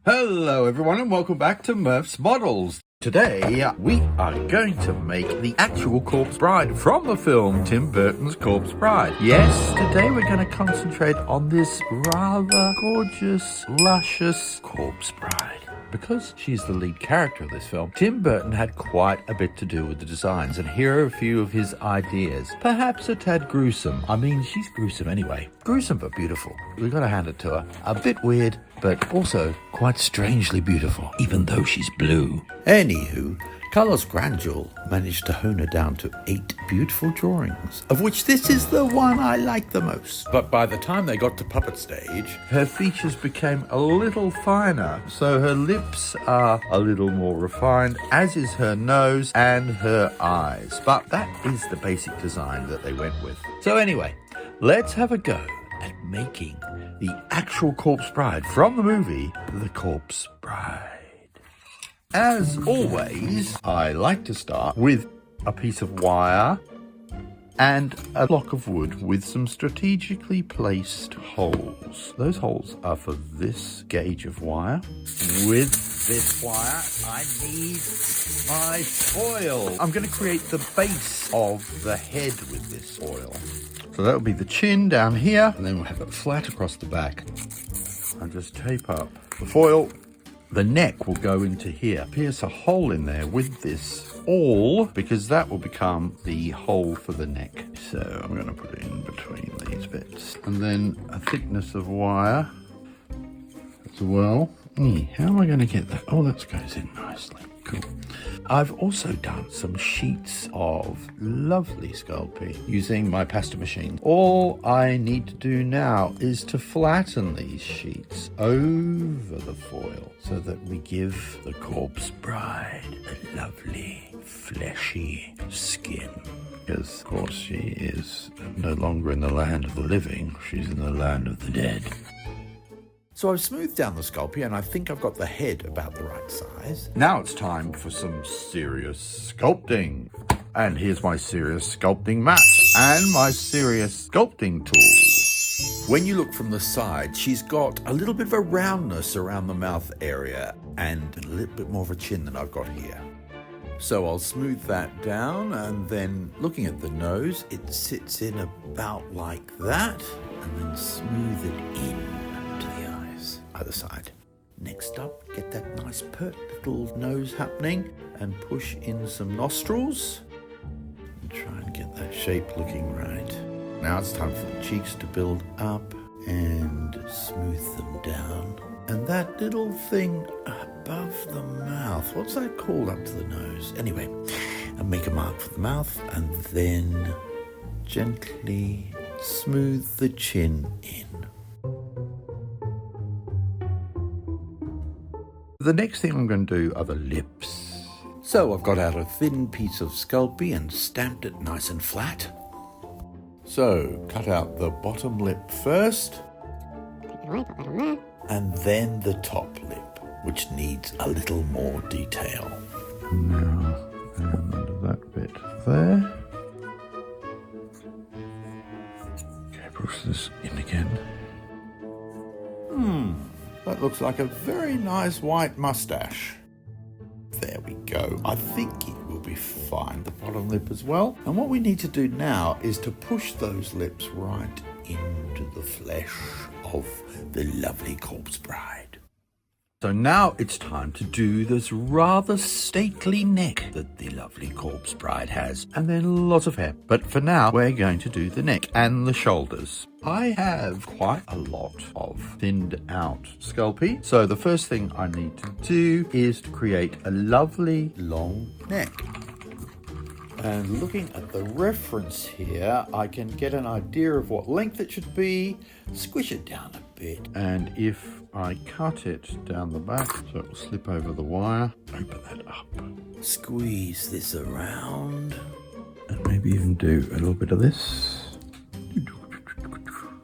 Hello everyone and welcome back to Murph's Models. Today we are going to make the actual corpse bride from the film Tim Burton's Corpse Bride. Yes, today we're going to concentrate on this rather gorgeous, luscious corpse bride. Because she's the lead character of this film, Tim Burton had quite a bit to do with the designs, and here are a few of his ideas. Perhaps a tad gruesome. I mean, she's gruesome anyway. Gruesome but beautiful. We've got to hand it to her. A bit weird, but also quite strangely beautiful, even though she's blue. Anywho, Carlos Granjul managed to hone her down to 8 beautiful drawings, of which this is the one I like the most. But by the time they got to puppet stage, her features became a little finer, so her lips are a little more refined, as is her nose and her eyes. But that is the basic design that they went with. So anyway, let's have a go at making the actual corpse bride from the movie The Corpse Bride. As always, I like to start with a piece of wire and a block of wood with some strategically placed holes. Those holes are for this gauge of wire. With this wire, I need my foil. I'm going to create the base of the head with this foil. So that'll be the chin down here, and then we'll have it flat across the back. And just tape up the foil. The neck will go into here. Pierce a hole in there with this awl, because that will become the hole for the neck. So I'm going to put it in between these bits. And then a thickness of wire as well. How am I going to get that? Oh, that goes in nicely. Cool. I've also done some sheets of lovely Sculpting using my pasta machine. All I need to do now is to flatten these sheets over the foil so that we give the corpse bride a lovely fleshy skin. Because, of course, she is no longer in the land of the living, she's in the land of the dead. So I've smoothed down the Sculpey and I think I've got the head about the right size. Now it's time for some serious sculpting. And here's my serious sculpting mat and my serious sculpting tool. When you look from the side, she's got a little bit of a roundness around the mouth area and a little bit more of a chin than I've got here. So I'll smooth that down, and then looking at the nose, it sits in about like that, and then smooth it in. Other side. Next up, get that nice pert little nose happening and push in some nostrils and try and get that shape looking right. Now it's time for the cheeks to build up and smooth them down. And that little thing above the mouth, what's that called up to the nose? Anyway, I'll make a mark for the mouth and then gently smooth the chin in. The next thing I'm going to do are the lips. So I've got out a thin piece of Sculpey and stamped it nice and flat. So cut out the bottom lip first, and then the top lip, which needs a little more detail. Now, under that bit there. Okay, push this in again. That looks like a very nice white mustache. There we go. I think it will be fine, the bottom lip as well. And what we need to do now is to push those lips right into the flesh of the lovely corpse bride. So now it's time to do this rather stately neck that the lovely corpse bride has, and then lots of hair. But for now, we're going to do the neck and the shoulders. I have quite a lot of thinned out Sculpey, so the first thing I need to do is to create a lovely long neck. And looking at the reference here, I can get an idea of what length it should be, squish it down a bit, and if I cut it down the back so it will slip over the wire, open that up, squeeze this around, and maybe even do a little bit of this.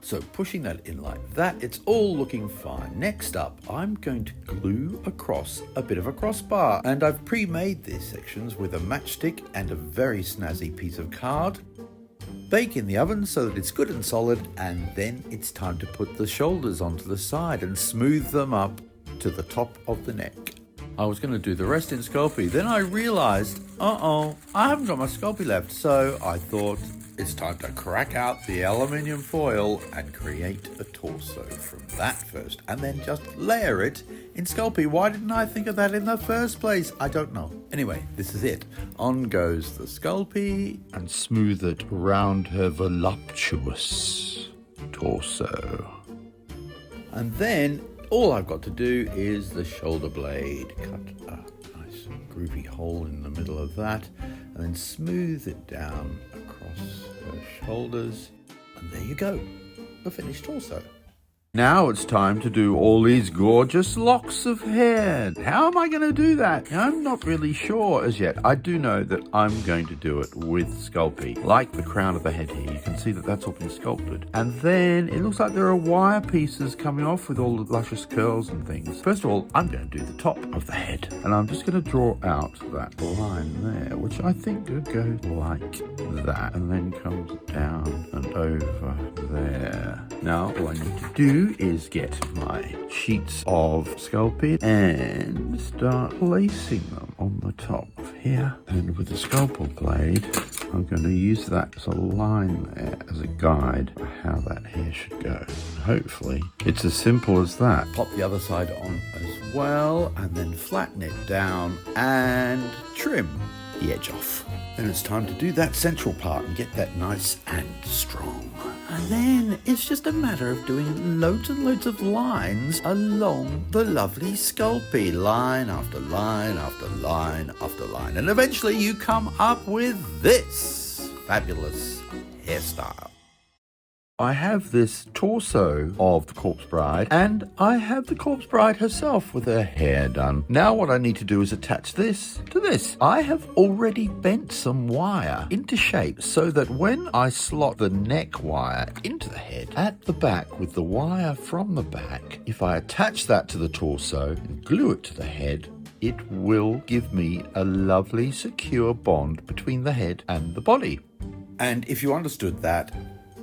So pushing that in like that, it's all looking fine. Next up, I'm going to glue across a bit of a crossbar. And I've pre-made these sections with a matchstick and a very snazzy piece of card. Bake in the oven so that it's good and solid, and then it's time to put the shoulders onto the side and smooth them up to the top of the neck. I was going to do the rest in Sculpey, then I realised, I haven't got my Sculpey left, so I thought it's time to crack out the aluminium foil and create a torso from that first, and then just layer it in Sculpey. Why didn't I think of that in the first place? I don't know. Anyway, this is it. On goes the Sculpey and smooth it round her voluptuous torso. And then all I've got to do is the shoulder blade. Cut a nice groovy hole in the middle of that, and then smooth it down across her shoulders. And there you go, the finished torso. Now it's time to do all these gorgeous locks of hair. How am I going to do that? I'm not really sure as yet. I do know that I'm going to do it with Sculpey. Like the crown of the head here, you can see that that's all been sculpted. And then it looks like there are wire pieces coming off with all the luscious curls and things. First of all, I'm going to do the top of the head. And I'm just going to draw out that line there, which I think could go like that. And then comes down and over there. Now, all I need to do is get my sheets of Sculpey and start placing them on the top here. And with the scalpel blade, I'm going to use that as a line there, as a guide for how that hair should go. Hopefully, it's as simple as that. Pop the other side on as well, and then flatten it down and trim the edge off. Then it's time to do that central part and get that nice and strong. And then it's just a matter of doing loads and loads of lines along the lovely Sculpey, line after line after line after line. And eventually you come up with this fabulous hairstyle. I have this torso of the corpse bride, and I have the corpse bride herself with her hair done. Now what I need to do is attach this to this. I have already bent some wire into shape so that when I slot the neck wire into the head at the back with the wire from the back, if I attach that to the torso and glue it to the head, it will give me a lovely secure bond between the head and the body. And if you understood that,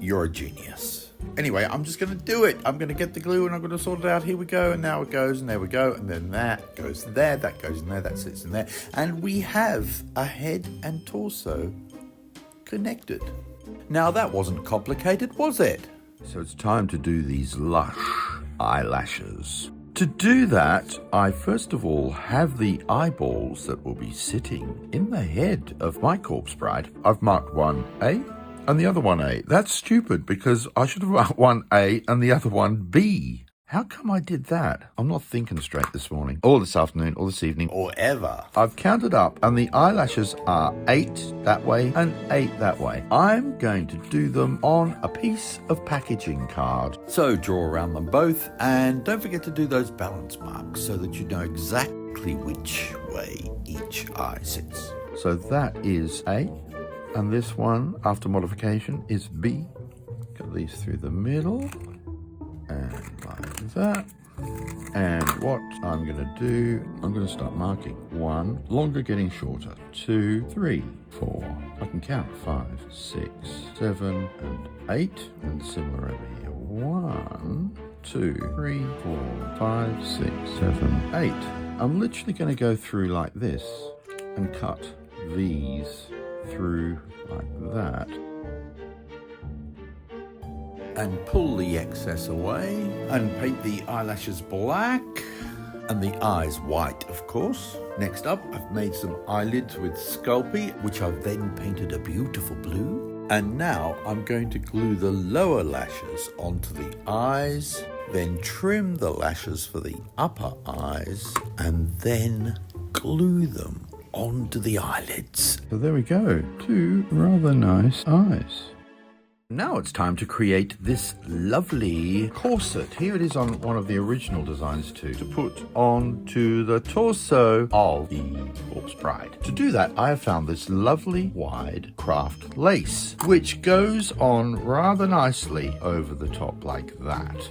you're a genius. Anyway, I'm just going to do it. I'm going to get the glue and I'm going to sort it out. Here we go. And now it goes, and there we go. And then that goes there, that goes in there, that sits in there. And we have a head and torso connected. Now that wasn't complicated, was it? So it's time to do these lush eyelashes. To do that, I first of all have the eyeballs that will be sitting in the head of my corpse bride. I've marked one A and the other one A. That's stupid because I should have marked one A and the other one B. How come I did that? I'm not thinking straight this morning, or this afternoon, or this evening, or ever. I've counted up and the eyelashes are 8 that way and 8 that way. I'm going to do them on a piece of packaging card. So draw around them both, and don't forget to do those balance marks so that you know exactly which way each eye sits. So that is A, and this one, after modification, is B. Got these through the middle. And like that. And what I'm going to do, I'm going to start marking 1, longer getting shorter, 2, 3, 4, I can count 5, 6, 7, and 8, and similar over here, 1, 2, 3, 4, 5, 6, 7, 8. I'm literally going to go through like this and cut these through like that. And pull the excess away and paint the eyelashes black and the eyes white, of course. Next up, I've made some eyelids with Sculpey, which I've then painted a beautiful blue. And now I'm going to glue the lower lashes onto the eyes, then trim the lashes for the upper eyes, and then glue them onto the eyelids. So there we go, 2 rather nice eyes. Now it's time to create this lovely corset. Here it is on one of the original designs too, to put onto the torso of the corpse bride. To do that, I have found this lovely wide craft lace, which goes on rather nicely over the top like that.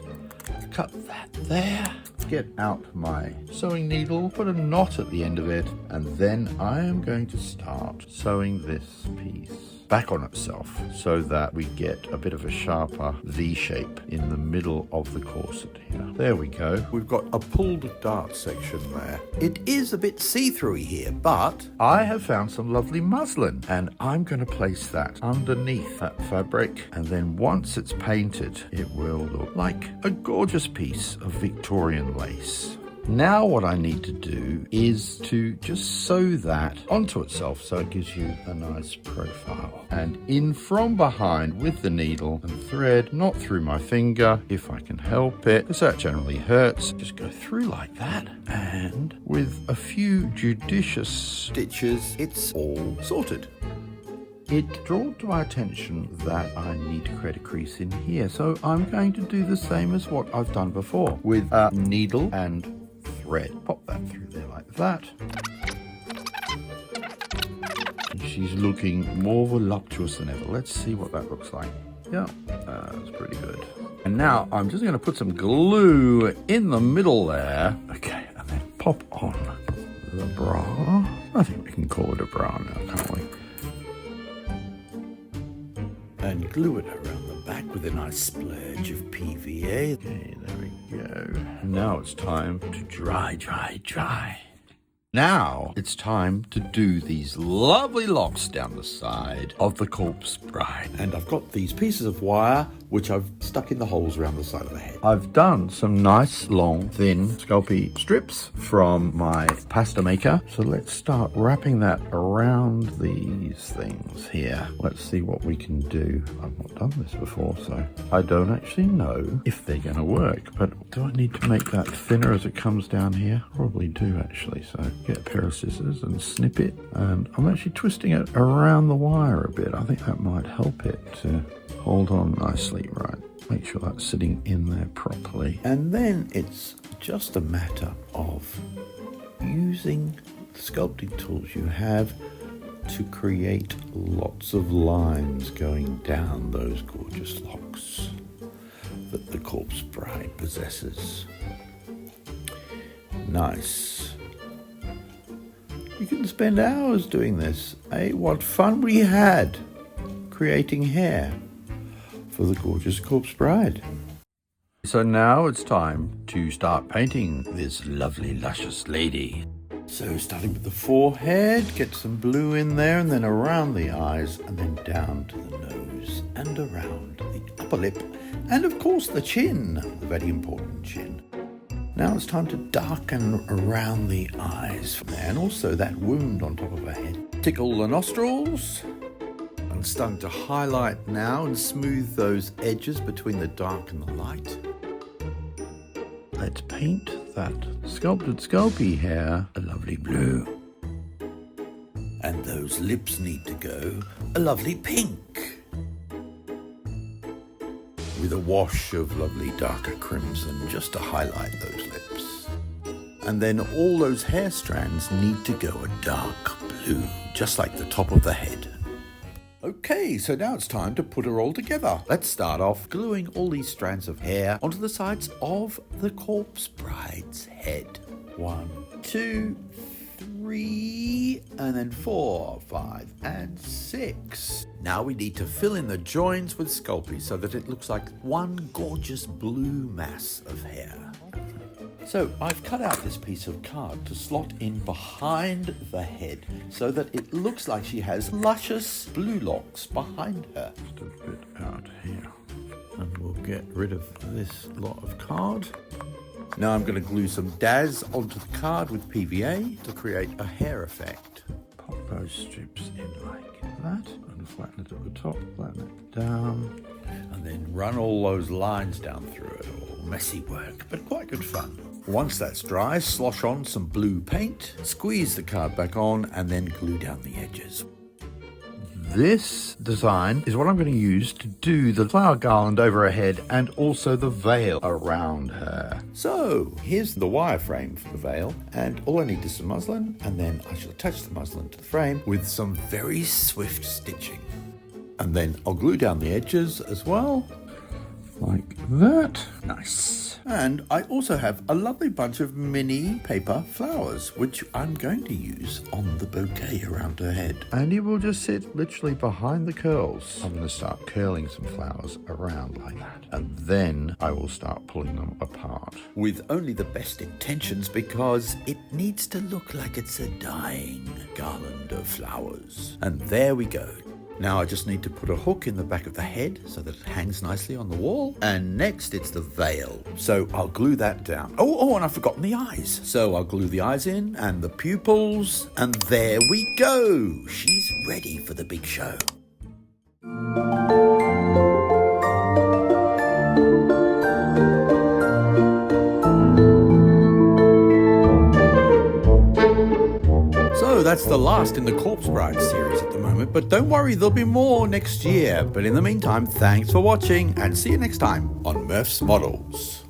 Cut that there, get out my sewing needle, put a knot at the end of it, and then I am going to start sewing this piece back on itself so that we get a bit of a sharper V shape in the middle of the corset here. There we go. We've got a pulled dart section there. It is a bit see-through here, but I have found some lovely muslin and I'm going to place that underneath that fabric, and then once it's painted it will look like a gorgeous piece of Victorian lace. Now what I need to do is to just sew that onto itself so it gives you a nice profile. And in from behind with the needle and thread, not through my finger if I can help it, because that generally hurts. Just go through like that, and with a few judicious stitches, it's all sorted. It draws to my attention that I need to create a crease in here, so I'm going to do the same as what I've done before with a needle and thread. Pop that through there like that. And she's looking more voluptuous than ever. Let's see what that looks like. Yeah, that's pretty good. And now I'm just going to put some glue in the middle there. Okay, and then pop on the bra. I think we can call it a bra now, can't we? And glue it around the back with a nice splurge of PVA. Okay, there we go. Now it's time to dry. Now it's time to do these lovely locks down the side of the corpse bride. And I've got these pieces of wire which I've stuck in the holes around the side of the head. I've done some nice long thin sculpy strips from my pasta maker. So let's start wrapping that around these things here. Let's see what we can do. I've not done this before, so I don't actually know if they're going to work. But do I need to make that thinner as it comes down here? Probably do actually. So get a pair of scissors and snip it. And I'm actually twisting it around the wire a bit. I think that might help it to hold on nicely. Right, make sure that's sitting in there properly. And then it's just a matter of using the sculpting tools you have to create lots of lines going down those gorgeous locks that the corpse bride possesses. Nice. You can spend hours doing this. Eh? What fun we had creating hair for the gorgeous corpse bride. So now it's time to start painting this lovely luscious lady. So starting with the forehead, get some blue in there, and then around the eyes, and then down to the nose and around the upper lip, and of course the chin, the very important chin. Now it's time to darken around the eyes and also that wound on top of her head. Tickle the nostrils. I'm starting to highlight now and smooth those edges between the dark and the light. Let's paint that sculpted sculpey hair a lovely blue. And those lips need to go a lovely pink. With a wash of lovely darker crimson just to highlight those lips. And then all those hair strands need to go a dark blue, just like the top of the head. Okay, so now it's time to put her all together. Let's start off gluing all these strands of hair onto the sides of the corpse bride's head. 1, 2, 3, and then 4, 5, and 6. Now we need to fill in the joins with Sculpey so that it looks like one gorgeous blue mass of hair. So I've cut out this piece of card to slot in behind the head so that it looks like she has luscious blue locks behind her. Just a bit out here. And we'll get rid of this lot of card. Now I'm going to glue some Daz onto the card with PVA to create a hair effect. Pop those strips in like that and flatten it at the top, flatten it down, and then run all those lines down through it. All messy work, but quite good fun. Once that's dry, slosh on some blue paint, squeeze the card back on, and then glue down the edges. This design is what I'm going to use to do the flower garland over her head and also the veil around her. So here's the wireframe for the veil, and all I need is some muslin, and then I shall attach the muslin to the frame with some very swift stitching. And then I'll glue down the edges as well. like that. Nice. And I also have a lovely bunch of mini paper flowers, which I'm going to use on the bouquet around her head. And you will just sit literally behind the curls. I'm going to start curling some flowers around like that. And then I will start pulling them apart. With only the best intentions, because it needs to look like it's a dying garland of flowers. And there we go. Now I just need to put a hook in the back of the head so that it hangs nicely on the wall. And next it's the veil. So I'll glue that down. Oh, and I've forgotten the eyes. So I'll glue the eyes in and the pupils. And there we go. She's ready for the big show. So that's the last in the Corpse Bride series at the moment, but don't worry, there'll be more next year. But in the meantime, thanks for watching and see you next time on Murph's Models.